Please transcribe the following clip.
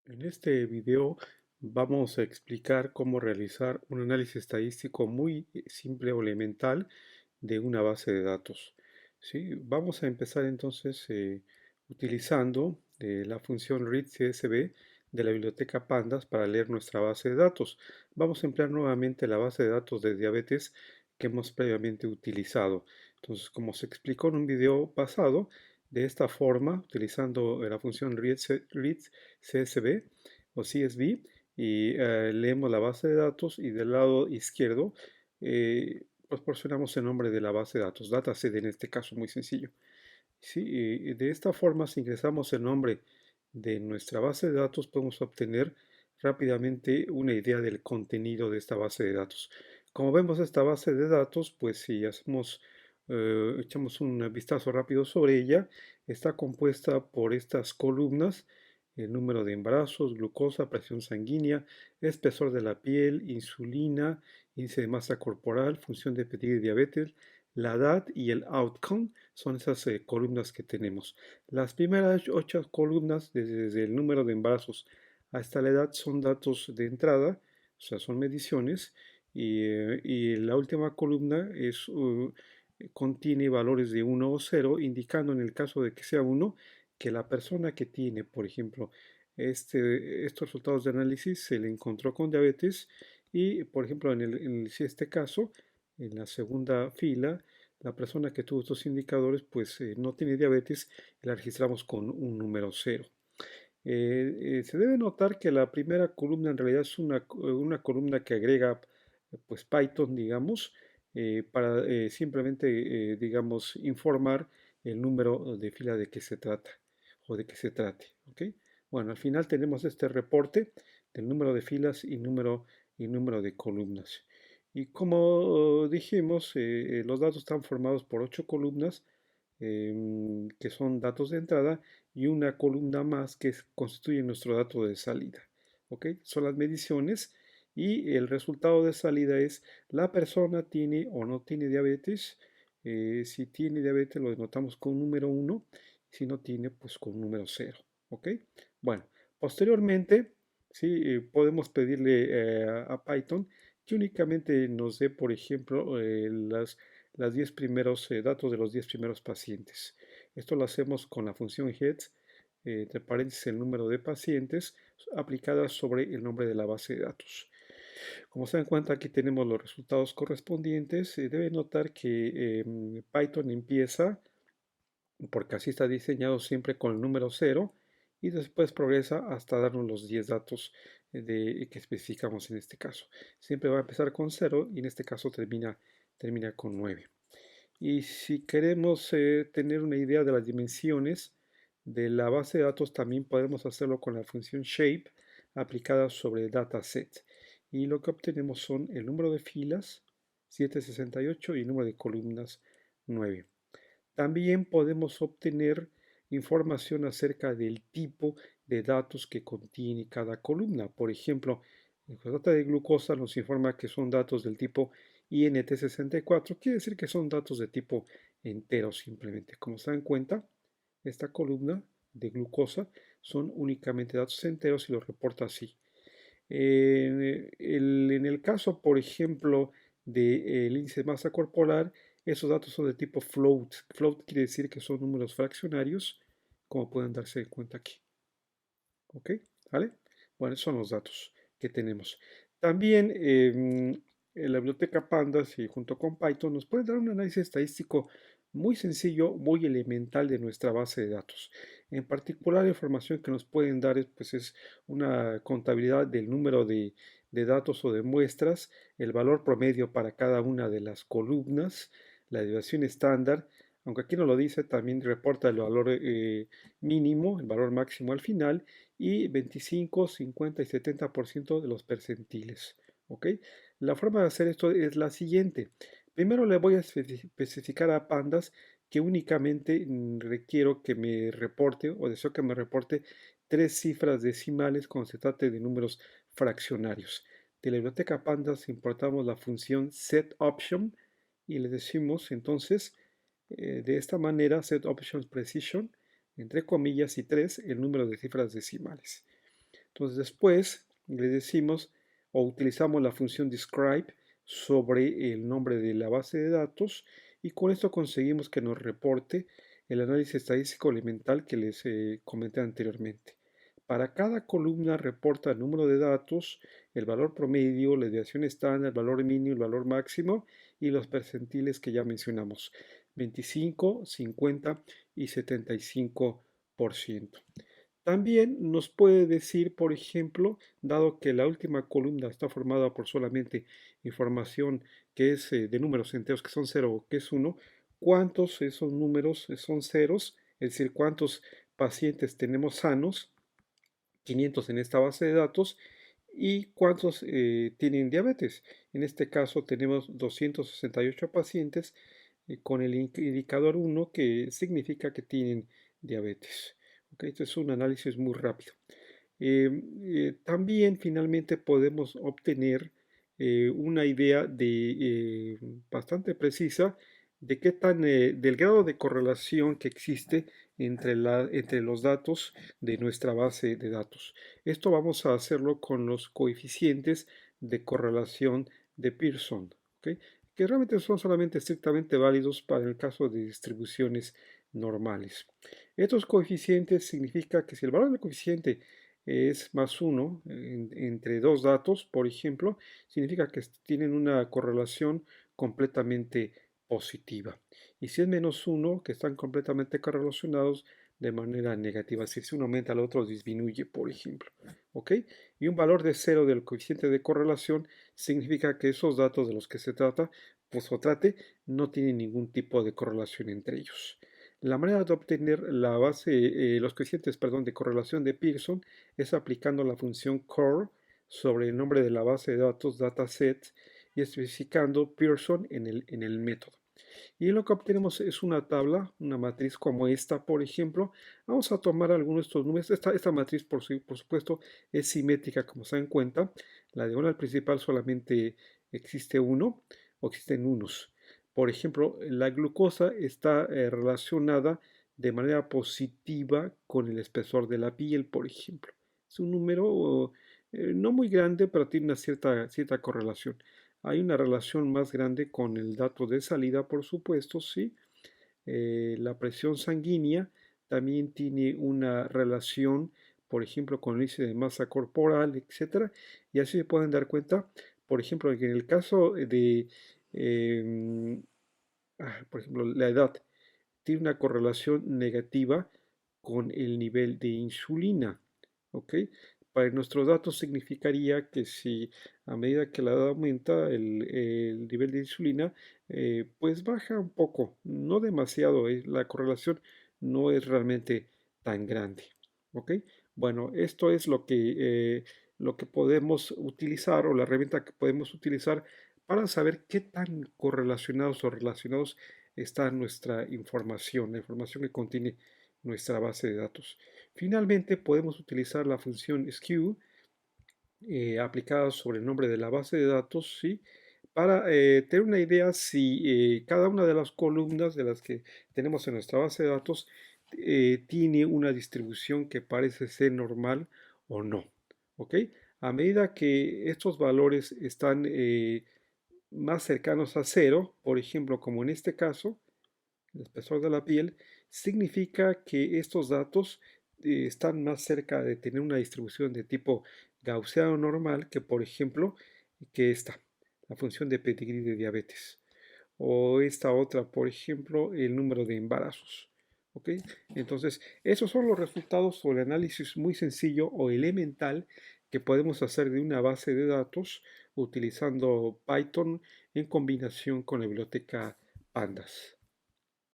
En este video vamos a explicar cómo realizar un análisis estadístico muy simple o elemental de una base de datos. ¿Sí? Vamos a empezar entonces utilizando la función readCSV de la biblioteca Pandas para leer nuestra base de datos. Vamos a emplear nuevamente la base de datos de diabetes que hemos previamente utilizado. Entonces, como se explicó en un video pasado, de esta forma, utilizando la función readCSV o CSV, y leemos la base de datos y del lado izquierdo proporcionamos el nombre de la base de datos, dataset en este caso, muy sencillo. Sí, y de esta forma, si ingresamos el nombre de nuestra base de datos, podemos obtener rápidamente una idea del contenido de esta base de datos. Como vemos esta base de datos, pues si echamos un vistazo rápido sobre ella, está compuesta por estas columnas: el número de embarazos, glucosa, presión sanguínea, espesor de la piel, insulina, índice de masa corporal, función de pedir y diabetes, la edad y el outcome. Son esas columnas que tenemos. Las primeras 8 columnas, desde el número de embarazos hasta la edad, son datos de entrada, o sea, son mediciones, y la última columna contiene valores de 1 o 0, indicando en el caso de que sea 1, que la persona que tiene, por ejemplo, estos resultados de análisis se le encontró con diabetes y, por ejemplo, en este caso, en la segunda fila, la persona que tuvo estos indicadores pues no tiene diabetes y la registramos con un número 0. Se debe notar que la primera columna en realidad es una columna que agrega pues Python, digamos, para simplemente, digamos, informar el número de fila de que se trata o de que se trate. ¿Ok? Bueno, al final tenemos este reporte del número de filas y número de columnas. Y como dijimos, los datos están formados por 8 columnas, que son datos de entrada, y una columna más que constituye nuestro dato de salida. ¿Ok? Son las mediciones y el resultado de salida es la persona tiene o no tiene diabetes. Si tiene diabetes lo denotamos con número 1, si no tiene pues con número 0. ¿Ok? Bueno, posteriormente, sí, podemos pedirle a Python que únicamente nos dé, por ejemplo, las 10 primeros datos de los 10 primeros pacientes. Esto lo hacemos con la función heads, entre paréntesis el número de pacientes, aplicada sobre el nombre de la base de datos. Como se dan cuenta, aquí tenemos los resultados correspondientes. Deben notar que Python empieza, porque así está diseñado, siempre con el número 0 y después progresa hasta darnos los 10 datos que especificamos en este caso. Siempre va a empezar con 0 y en este caso termina con 9. Y si queremos tener una idea de las dimensiones de la base de datos, también podemos hacerlo con la función shape aplicada sobre el dataset. Y lo que obtenemos son el número de filas, 768, y el número de columnas, 9. También podemos obtener información acerca del tipo de datos que contiene cada columna. Por ejemplo, en la data de glucosa nos informa que son datos del tipo INT64, quiere decir que son datos de tipo entero simplemente. Como se dan cuenta, esta columna de glucosa son únicamente datos enteros y lo reporta así. En el caso, por ejemplo, del índice de masa corporal, esos datos son de tipo float. Float quiere decir que son números fraccionarios, como pueden darse cuenta aquí. ¿Ok? ¿Vale? Bueno, esos son los datos que tenemos. También en la biblioteca Pandas y junto con Python nos puede dar un análisis estadístico muy sencillo, muy elemental de nuestra base de datos. En particular, la información que nos pueden dar pues es una contabilidad del número de datos o de muestras, el valor promedio para cada una de las columnas, la desviación estándar, aunque aquí no lo dice, también reporta el valor mínimo, el valor máximo al final, y 25, 50 y 70% de los percentiles. ¿Ok? La forma de hacer esto es la siguiente. Primero le voy a especificar a Pandas que únicamente requiero que me reporte o deseo que me reporte 3 cifras decimales cuando se trate de números fraccionarios. De la biblioteca Pandas importamos la función setOption y le decimos entonces de esta manera setOptionPrecision, entre comillas y 3, el número de cifras decimales. Entonces después le decimos o utilizamos la función describe sobre el nombre de la base de datos y con esto conseguimos que nos reporte el análisis estadístico elemental que les comenté anteriormente. Para cada columna reporta el número de datos, el valor promedio, la desviación estándar, el valor mínimo, el valor máximo y los percentiles que ya mencionamos, 25, 50 y 75%. También nos puede decir, por ejemplo, dado que la última columna está formada por solamente información que es de números enteros que son 0 o que es 1, cuántos esos números son ceros, es decir, cuántos pacientes tenemos sanos, 500 en esta base de datos, y cuántos tienen diabetes. En este caso tenemos 268 pacientes con el indicador 1 que significa que tienen diabetes. ¿Okay? Esto es un análisis muy rápido. También finalmente podemos obtener una idea bastante precisa de qué tan, del grado de correlación que existe entre los datos de nuestra base de datos. Esto vamos a hacerlo con los coeficientes de correlación de Pearson, ¿okay? Que realmente son solamente estrictamente válidos para el caso de distribuciones normales. Estos coeficientes significa que si el valor del coeficiente es más 1 entre dos datos, por ejemplo, significa que tienen una correlación completamente positiva. Y si es menos 1, que están completamente correlacionados de manera negativa. Si uno aumenta, el otro disminuye, por ejemplo. ¿Ok? Y un valor de 0 del coeficiente de correlación significa que esos datos de los que se trata, pues o trate, no tienen ningún tipo de correlación entre ellos. La manera de obtener la base, los coeficientes, perdón, de correlación de Pearson es aplicando la función core sobre el nombre de la base de datos dataset y especificando Pearson en el método. Y lo que obtenemos es una tabla, una matriz como esta, por ejemplo. Vamos a tomar algunos de estos números. Esta matriz, por supuesto, es simétrica, como se dan cuenta. La diagonal principal solamente existe uno o existen unos. Por ejemplo, la glucosa está relacionada de manera positiva con el espesor de la piel, por ejemplo. Es un número no muy grande, pero tiene una cierta correlación. Hay una relación más grande con el dato de salida, por supuesto, sí. La presión sanguínea también tiene una relación, por ejemplo, con el índice de masa corporal, etcétera. Y así se pueden dar cuenta, por ejemplo, que en el caso de, em, por ejemplo, la edad tiene una correlación negativa con el nivel de insulina. ¿Ok? Para nuestros datos significaría que si a medida que la edad aumenta, el nivel de insulina pues baja un poco, no demasiado, la correlación no es realmente tan grande. ¿Ok? Bueno, esto es lo que podemos utilizar o la herramienta que podemos utilizar para saber qué tan correlacionados o relacionados está nuestra información, la información que contiene nuestra base de datos. Finalmente, podemos utilizar la función skew aplicada sobre el nombre de la base de datos, ¿sí? Para tener una idea si cada una de las columnas de las que tenemos en nuestra base de datos tiene una distribución que parece ser normal o no. ¿Ok? A medida que estos valores están más cercanos a cero, por ejemplo, como en este caso, el espesor de la piel, significa que estos datos están más cerca de tener una distribución de tipo gaussiano normal que, por ejemplo, que esta, la función de pedigrí de diabetes. O esta otra, por ejemplo, el número de embarazos. ¿Ok? Entonces, esos son los resultados o el análisis muy sencillo o elemental que podemos hacer de una base de datos utilizando Python en combinación con la biblioteca Pandas.